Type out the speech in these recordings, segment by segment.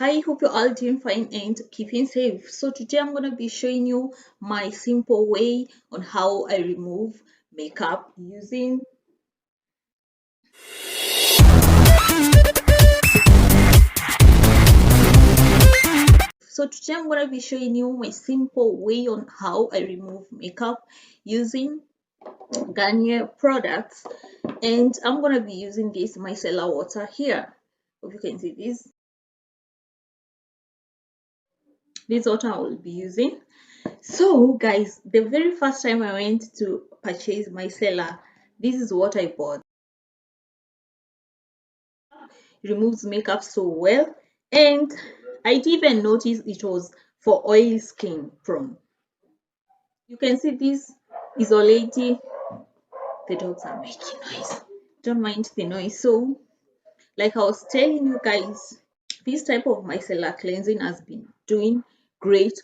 Hi, hope you're all doing fine and keeping safe. So today I'm going to be showing you my simple way on how I remove makeup using. So today I'm going to be showing you my simple way on how I remove makeup using Garnier products, and I'm going to be using this micellar water here. Hope you can see this water I will be using. So guys, the very first time I went to purchase micellar, this is what I bought. It removes makeup so well, and I didn't even notice it was for oily skin from. You can see this is already, the dogs are making noise. Don't mind the noise. So like I was telling you guys, this type of micellar cleansing has been doing great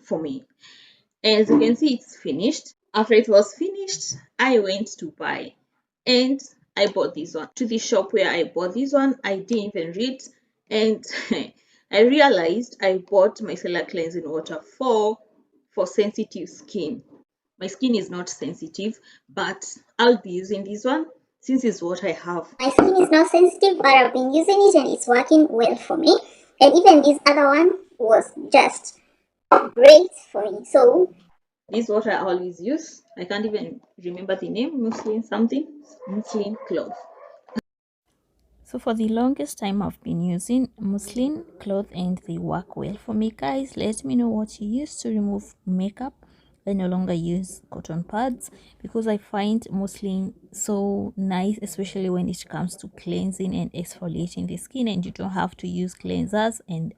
for me. As you can see, it's finished. After it was finished, I went to buy, and I bought this one. To the shop where I bought this one, I didn't even read, and I realized I bought micellar cleansing water for sensitive skin. My skin is not sensitive, but I'll be using this one since it's what I have. My skin is not sensitive, but I've been using it and it's working well for me. And even this other one was just great for me. So This is what I always use. I can't even remember the name, muslin something, muslin cloth. So for the longest time I've been using muslin cloth and they work well for me. Guys, let me know what you use to remove makeup. I no longer use cotton pads because I find muslin so nice, especially when it comes to cleansing and exfoliating the skin, and you don't have to use cleansers, and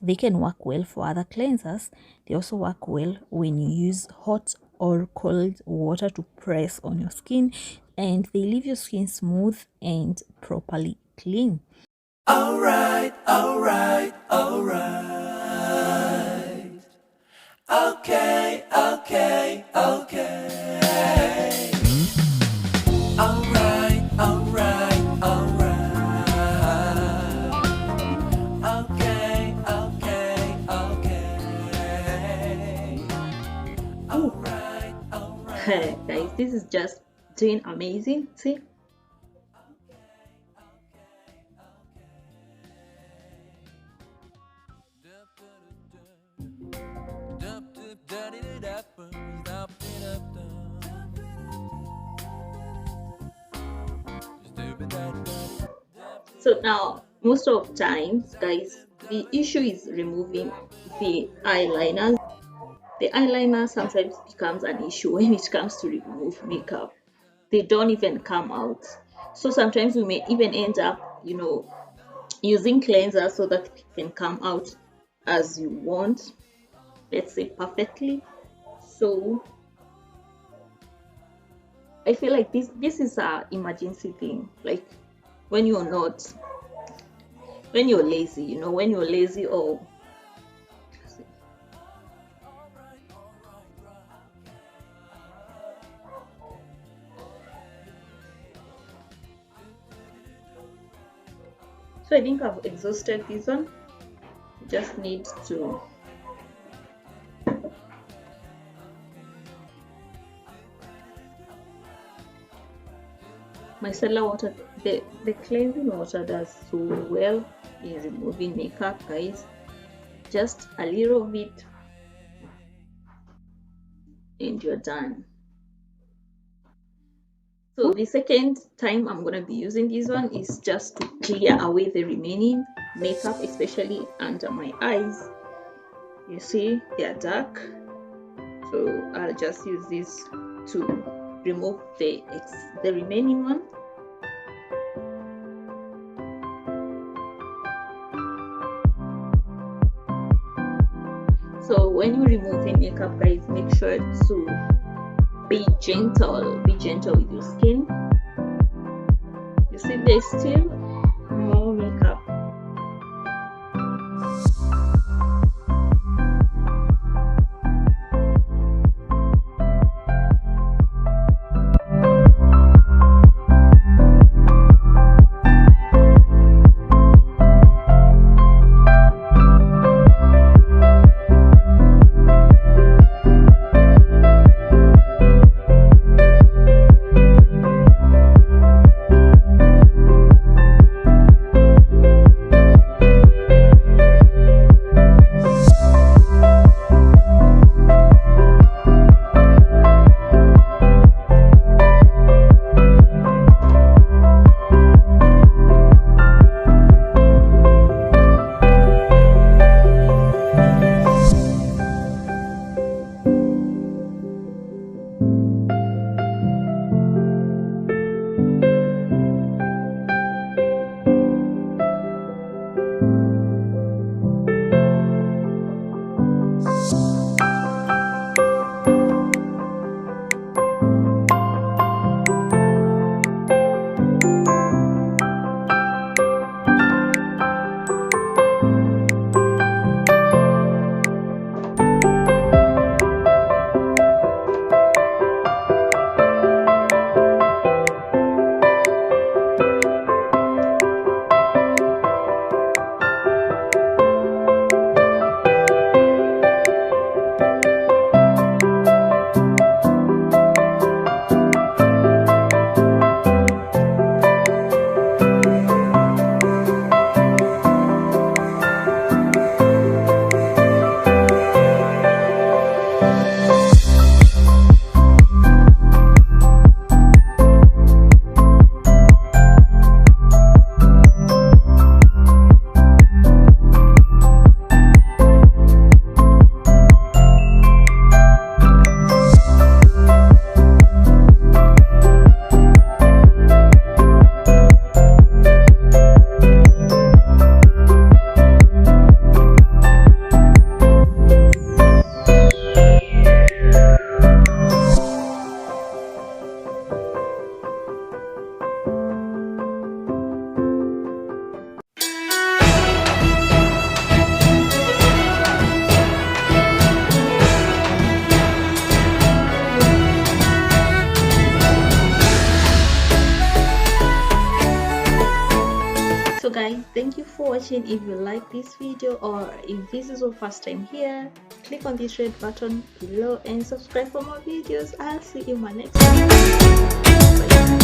they can work well for other cleansers. They also work well when you use hot or cold water to press on your skin, and they leave your skin smooth and properly clean. Alright. Okay. Alright. Guys, this is just doing amazing. See, so now most of times, guys, the issue is removing the eyeliner. The eyeliner sometimes becomes an issue when it comes to remove makeup. They don't even come out. So sometimes we may even end up, using cleanser so that it can come out as you want, let's say perfectly. So I feel like this is a emergency thing. Like when you're lazy, when you're lazy, or so I think I've exhausted this one. Just need to micellar water. The cleansing water does so well in removing makeup, guys. Just a little bit and you're done. So the second time I'm going to be using this one is just to clear away the remaining makeup, especially under my eyes. You see they are dark, so I'll just use this to remove the remaining one. So when you remove the makeup, guys, make sure to be gentle with your skin. You see there's still more makeup. watching. If you like this video or if this is your first time here, click on this red button below and subscribe for more videos. I'll see you in my next video. Bye.